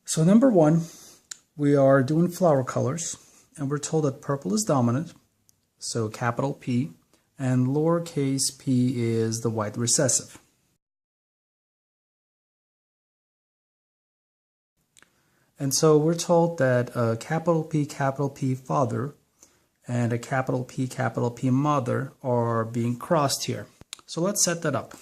So number one, we are doing flower colors, and we're told that purple is dominant, so capital P, and lowercase p is the white recessive. And so we're told that a capital P father and a capital P mother are being crossed here. So let's set that up.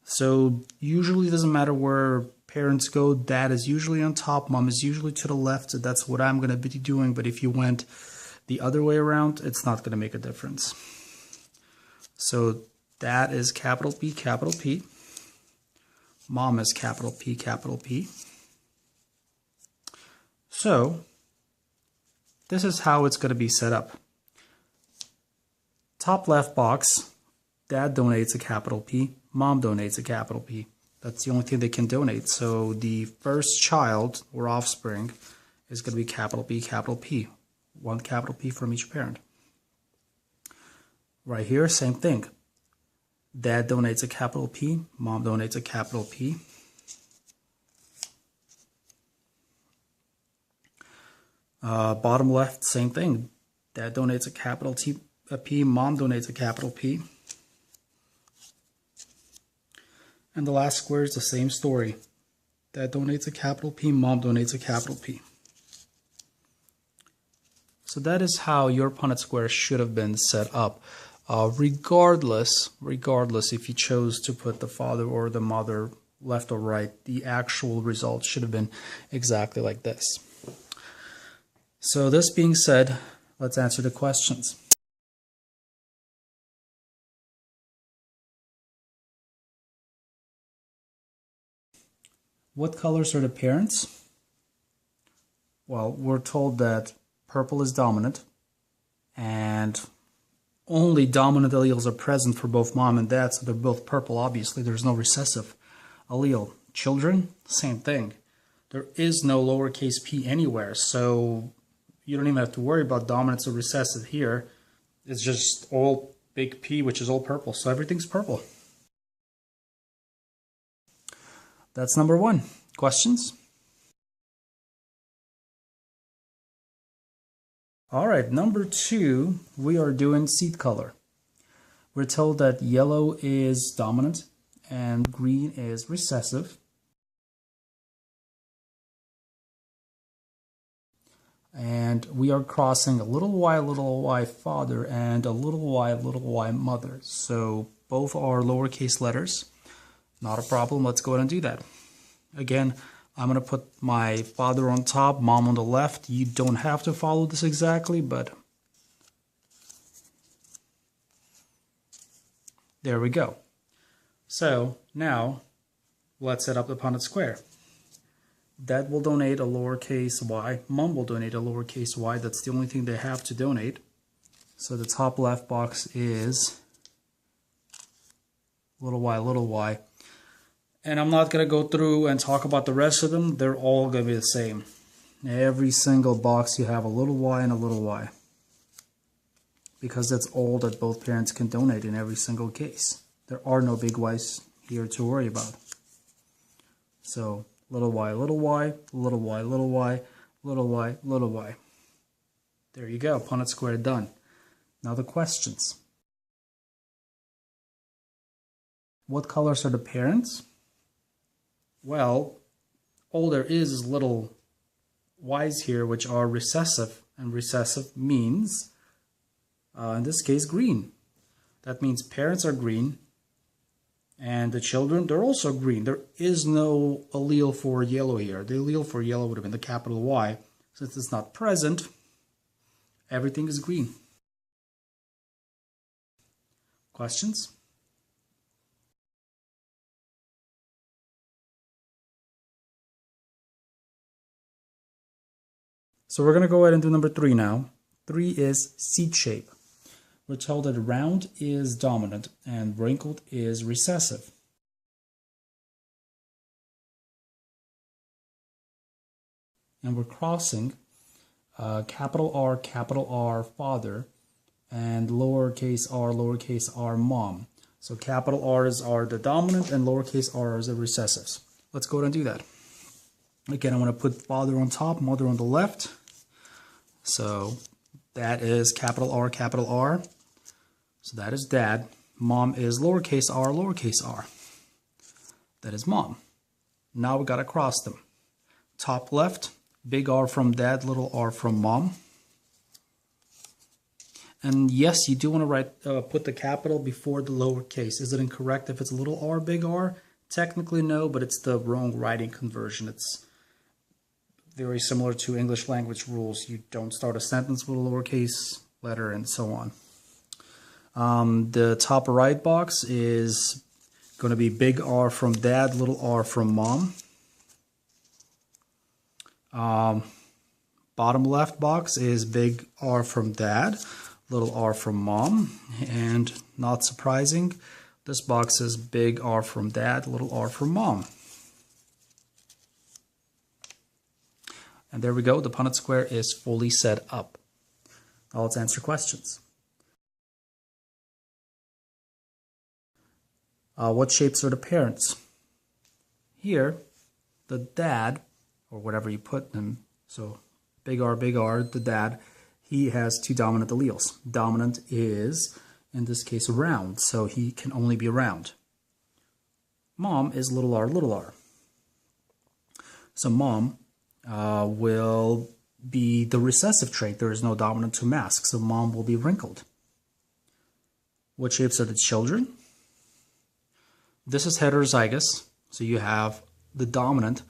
So usually it doesn't matter where parents go, dad is usually on top, mom is usually to the left, so that's what I'm going to be doing. But if you went the other way around, it's not going to make a difference. So dad is capital P, mom is capital P. So this is how it's going to be set up. Top left box, dad donates a capital P, mom donates a capital P. That's the only thing they can donate. So the first child or offspring is going to be capital P. One capital P from each parent. Right here, same thing. Dad donates a capital P, mom donates a capital P. Bottom left, same thing. Dad donates a capital P, mom donates a capital P. And the last square is the same story. Dad donates a capital P, mom donates a capital P. So that is how your Punnett square should have been set up. Regardless if you chose to put the father or the mother left or right, the actual result should have been exactly like this. So this being said, let's answer the questions. What colors are the parents? Well, we're told that purple is dominant, and only dominant alleles are present for both mom and dad, so they're both purple. Obviously, there's no recessive allele. Children, same thing. There is no lowercase p anywhere, so you don't even have to worry about dominance or recessive here. It's just all big P, which is all purple, so everything's purple. That's number one. Questions? All right, number two, we are doing seed color. We're told that yellow is dominant and green is recessive. And we are crossing a little y father and a little y mother. So both are lowercase letters. Not a problem. Let's go ahead and do that. Again, I'm going to put my father on top, mom on the left. You don't have to follow this exactly, but there we go. So now let's set up the Punnett square. Dad will donate a lowercase y, mom will donate a lowercase y. That's the only thing they have to donate. So the top left box is little y. And I'm not going to go through and talk about the rest of them. They're all going to be the same. Every single box you have a little y and a little y. Because that's all that both parents can donate in every single case. There are no big y's here to worry about. So little y, little y, little y, little y, little y, little y. There you go, Punnett square done. Now the questions. What colors are the parents? Well, all there is little y's here, which are recessive, and recessive means, in this case, green. That means parents are green, and the children, they're also green. There is no allele for yellow here. The allele for yellow would have been the capital Y. Since it's not present, everything is green. Questions? So we're going to go ahead and do number 3 now. 3 is seed shape. We're told that round is dominant and wrinkled is recessive. And we're crossing capital R father and lowercase r mom. So capital R's are the dominant and lowercase r's are the recessives. Let's go ahead and do that. Again, I'm going to put father on top, mother on the left. So that is capital R, capital R. So that is dad. Mom is lowercase r, lowercase r. That is mom. Now we got to cross them. Top left, big R from dad, little r from mom. And yes, you do want to write, put the capital before the lowercase. Is it incorrect if it's a little r, big R? Technically no, but it's the wrong writing conversion. It's very similar to English language rules. You don't start a sentence with a lowercase letter and so on. The top right box is going to be big R from dad, little r from mom. Bottom left box is big R from dad, little r from mom. And not surprising, this box is big R from dad, little r from mom. And there we go, the Punnett square is fully set up. Now let's answer questions. What shapes are the parents? Here, the dad, or whatever you put them, so big R, the dad, he has two dominant alleles. Dominant is, in this case, round, so he can only be round. Mom is little r, little r. So mom will be the recessive trait. There is no dominant to mask, so mom will be wrinkled. What shapes are the children? This is heterozygous, so you have the dominant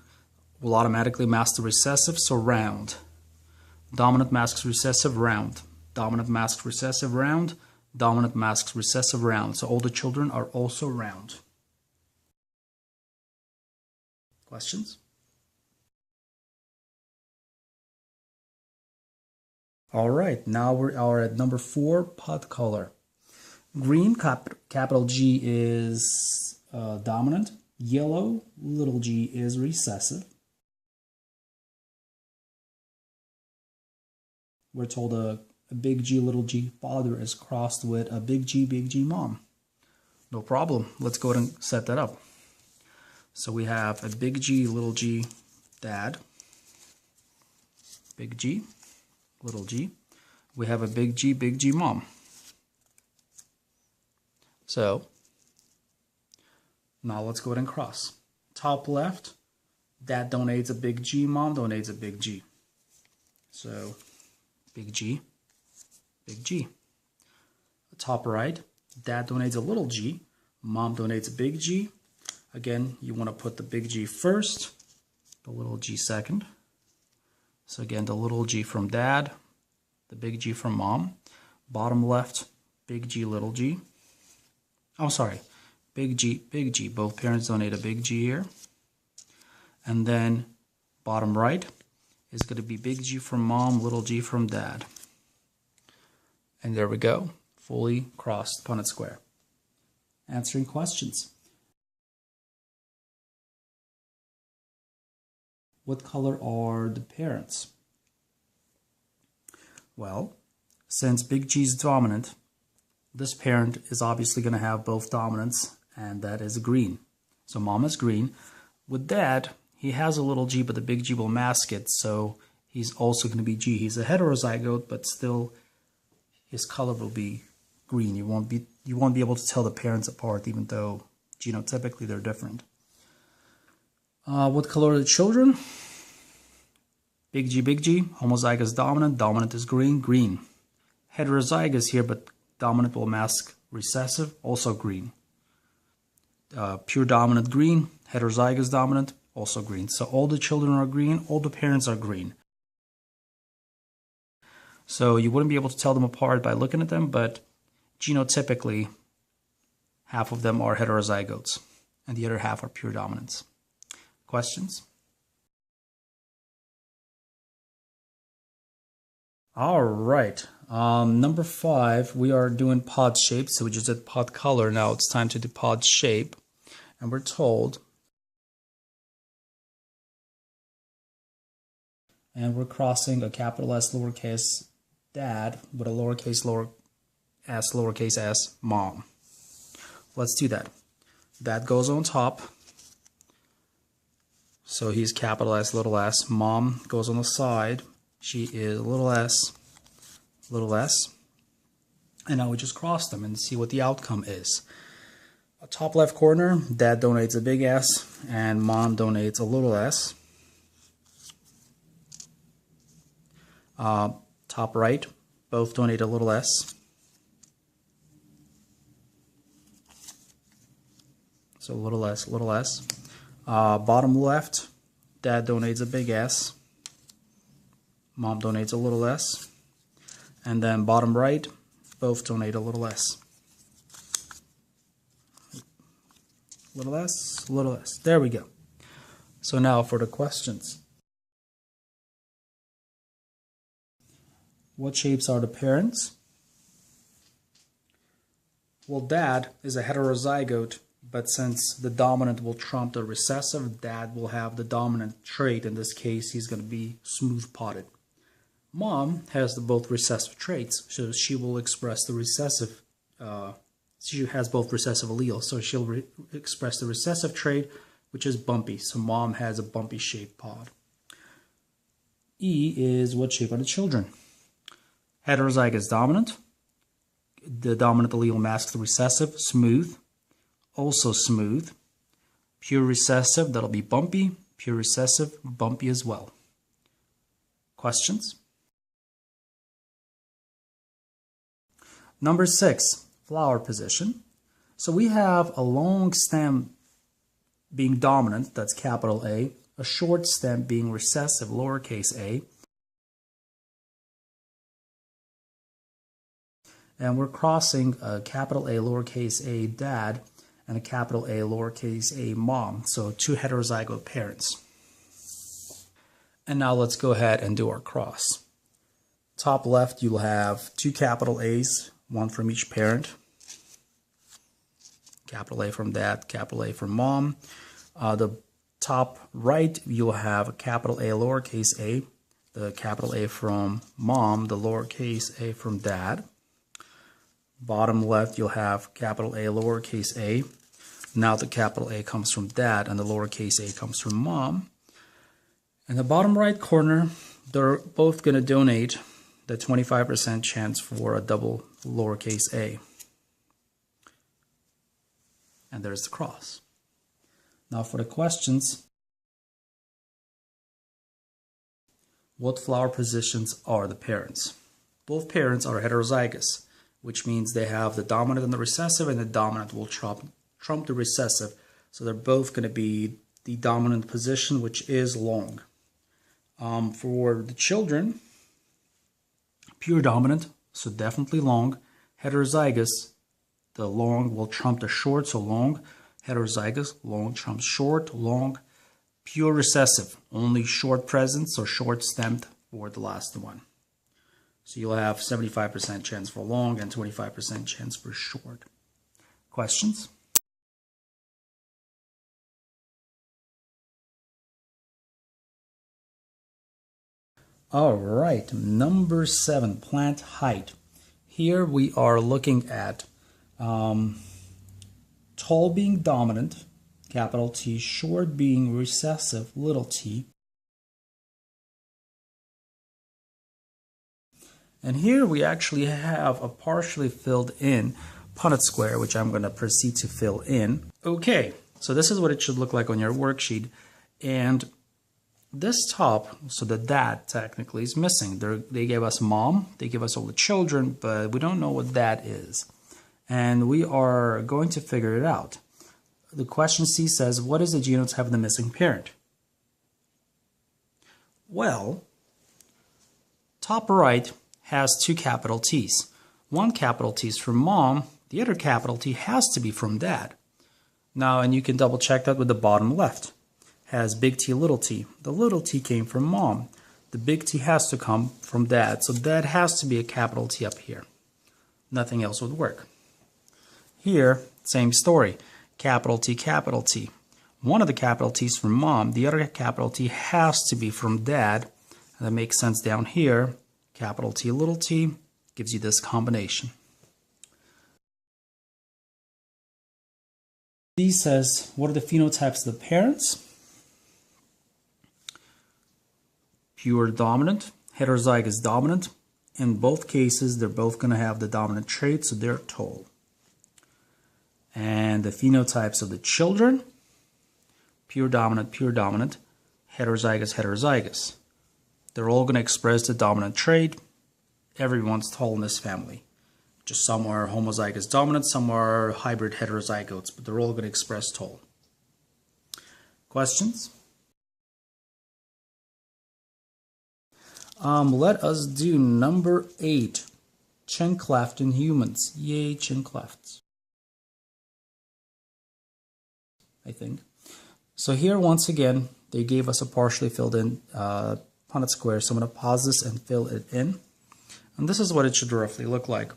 will automatically mask the recessive, so round. Dominant masks recessive, round. Dominant masks recessive, round. Dominant masks recessive, round. So all the children are also round. Questions? All right, now we are at number 4, pot color. Green, capital G, is dominant. Yellow, little g, is recessive. We're told a big G, little g father is crossed with a big G mom. No problem. Let's go ahead and set that up. So we have a big G, little g dad. Big G, little g. We have a big G mom. So now let's go ahead and cross. Top left, dad donates a big G, mom donates a big G. So big G. Top right, dad donates a little g, mom donates a big G. Again, you want to put the big G first, the little g second. So again, the little g from dad, the big G from mom. Bottom left, big G, little g. Oh, sorry, big G. Both parents donate a big G here. And then bottom right is going to be big G from mom, little g from dad. And there we go, fully crossed Punnett square. Answering questions. What color are the parents? Well, since big G is dominant, this parent is obviously going to have both dominants, and that is green. So mom is green. With dad, he has a little g, but the big G will mask it, so he's also going to be G. He's a heterozygote, but still his color will be green. You won't be able to tell the parents apart, even though genotypically they're different. What color are the children? Big G, homozygous dominant. Dominant is green. Heterozygous here, but dominant will mask recessive, also green. Pure dominant green, heterozygous dominant, also green. So all the children are green, all the parents are green. So you wouldn't be able to tell them apart by looking at them, but genotypically, half of them are heterozygotes, and the other half are pure dominants. Questions? All right. Number 5, we are doing pod shape. So we just did pod color. Now it's time to do pod shape. And we're told, and we're crossing a capital S, lowercase dad with a lowercase s, mom. Let's do that. Dad goes on top. So he's capital S, little s. Mom goes on the side. She is little s, little s. And now we just cross them and see what the outcome is. Top left corner, Dad donates a big S and Mom donates a little s. Top right, both donate a little s. So little s, little s. Bottom left, Dad donates a big S. Mom donates a little s. And then bottom right, both donate a little s. Little s, little s. There we go. So now for the questions. What shapes are the parents? Well, Dad is a heterozygote, but since the dominant will trump the recessive, Dad will have the dominant trait. In this case, he's going to be smooth-potted. Mom has both recessive traits, so she will express the recessive. She has both recessive alleles, so she'll express the recessive trait, which is bumpy. So Mom has a bumpy-shaped pod. E is what shape are the children? Heterozygous dominant. The dominant allele masks the recessive, smooth. Also smooth. Pure recessive, that'll be bumpy. Pure recessive, bumpy as well. Questions? Number 6, flower position. So we have a long stem being dominant, that's capital A, a short stem being recessive, lowercase a, and we're crossing a capital A, lowercase a, Dad, and a capital A, lowercase a, Mom, so two heterozygote parents. And now let's go ahead and do our cross. Top left, you'll have two capital A's, one from each parent. Capital A from Dad, capital A from Mom. The top right, you'll have a capital A, lowercase a, the capital A from Mom, the lowercase a from Dad. Bottom left, you'll have capital A, lowercase a. Now the capital A comes from Dad and the lowercase a comes from Mom. In the bottom right corner, they're both going to donate the 25% chance for a double lowercase a. And there's the cross. Now for the questions. What flower positions are the parents? Both parents are heterozygous, which means they have the dominant and the recessive, and the dominant will trump the recessive. So they're both going to be the dominant position, which is long. For the children, pure dominant, so definitely long. Heterozygous, the long will trump the short, so long. Heterozygous, long trumps short, long. Pure recessive, only short present, so short stemmed for the last one. So you'll have 75% chance for long and 25% chance for short. Questions? All right, number 7, plant height. Here we are looking at tall being dominant, capital T, short being recessive, little t. And here we actually have a partially filled in Punnett square, which I'm going to proceed to fill in. Okay, so this is what it should look like on your worksheet. And this top, so the Dad technically is missing. They gave us Mom, they give us all the children, but we don't know what that is. And we are going to figure it out. The question C says, what is the genotype of the missing parent? Well, top right has two capital T's. One capital T is from Mom, the other capital T has to be from Dad. Now, and you can double check that with the bottom left. Has big T, little t. The little t came from Mom. The big T has to come from Dad. So Dad has to be a capital T up here. Nothing else would work. Here, same story. Capital T, capital T. One of the capital T's from Mom. The other capital T has to be from Dad. And that makes sense down here. Capital T, little t gives you this combination. D says, what are the phenotypes of the parents? pure dominant, heterozygous dominant. In both cases, they're both going to have the dominant trait, so they're tall. And the phenotypes of the children, pure dominant, heterozygous, heterozygous. They're all going to express the dominant trait. Everyone's tall in this family. Just some are homozygous dominant, some are hybrid heterozygotes, but they're all going to express tall. Questions? Let us do number 8. Chin cleft in humans. Yay, chin clefts. I think. So here, once again, they gave us a partially filled in Punnett square. So I'm going to pause this and fill it in. And this is what it should roughly look like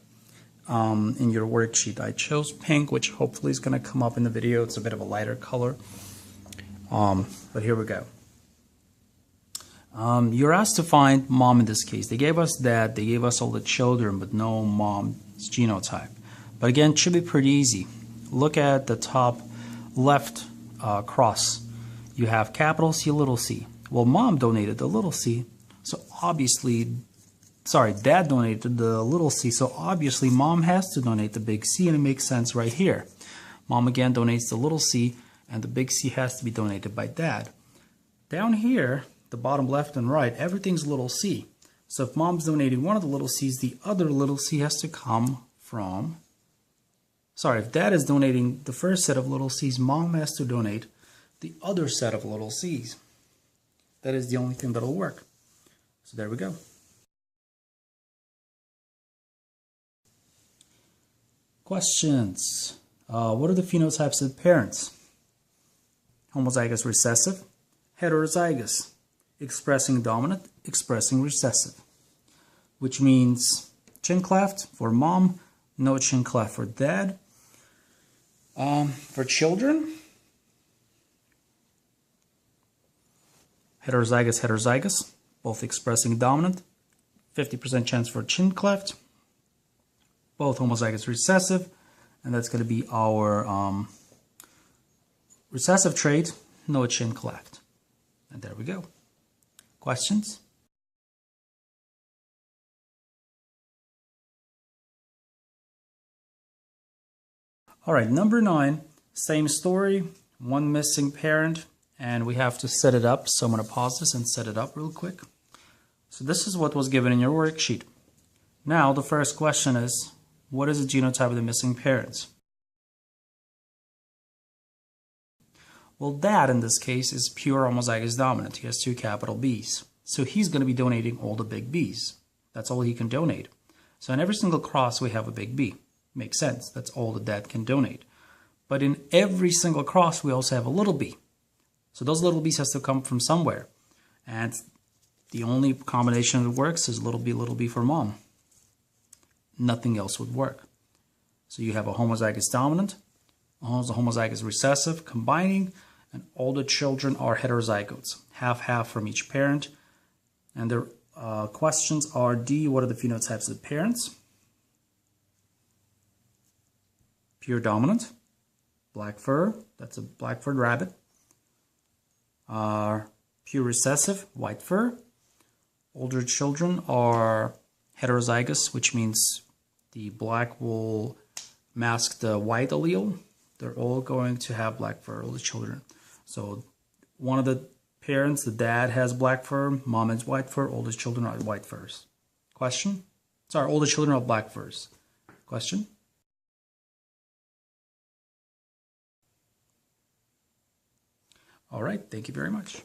in your worksheet. I chose pink, which hopefully is going to come up in the video. It's a bit of a lighter color. But here we go. You're asked to find mom in this case. They gave us dad, they gave us all the children, but no mom's genotype. But again, it should be pretty easy. Look at the top left cross. You have capital C, little c. Well, mom donated the little c, so obviously, dad donated the little c, so obviously mom has to donate the big C, and it makes sense right here. Mom again donates the little c, and the big C has to be donated by dad. Down here, the bottom left and right, everything's little c. So if mom's donating one of the little c's, the other little c has to come from... if dad is donating the first set of little c's, mom has to donate the other set of little c's. That is the only thing that'll work. So there we go. Questions. What are the phenotypes of the parents? Homozygous recessive, heterozygous, expressing dominant, expressing recessive, which means chin cleft for mom, no chin cleft for dad. For children, heterozygous, both expressing dominant, 50% chance for chin cleft, both homozygous recessive, and that's going to be our recessive trait, no chin cleft. And there we go. Questions? All right, number 9, same story, one missing parent, and we have to set it up. So I'm going to pause this and set it up real quick. So this is what was given in your worksheet. Now the first question is, what is the genotype of the missing parents? Well, dad in this case is pure homozygous dominant. He has 2 capital B's. So he's going to be donating all the big B's. That's all he can donate. So in every single cross we have a big B. Makes sense. That's all the dad can donate. But in every single cross we also have a little b. So those little b's has to come from somewhere. And the only combination that works is little b for mom. Nothing else would work. So you have a homozygous dominant, a homozygous recessive combining, and all the children are heterozygotes. Half from each parent. And the questions are D, what are the phenotypes of the parents? Pure dominant, black fur, that's a black-furred rabbit. Pure recessive, white fur. Older children are heterozygous, which means the black will mask the white allele. They're all going to have black fur, all the children. So one of the parents, the dad has black fur, mom has white fur, all the children are white furs. Question? All the children are black furs. Question? All right, thank you very much.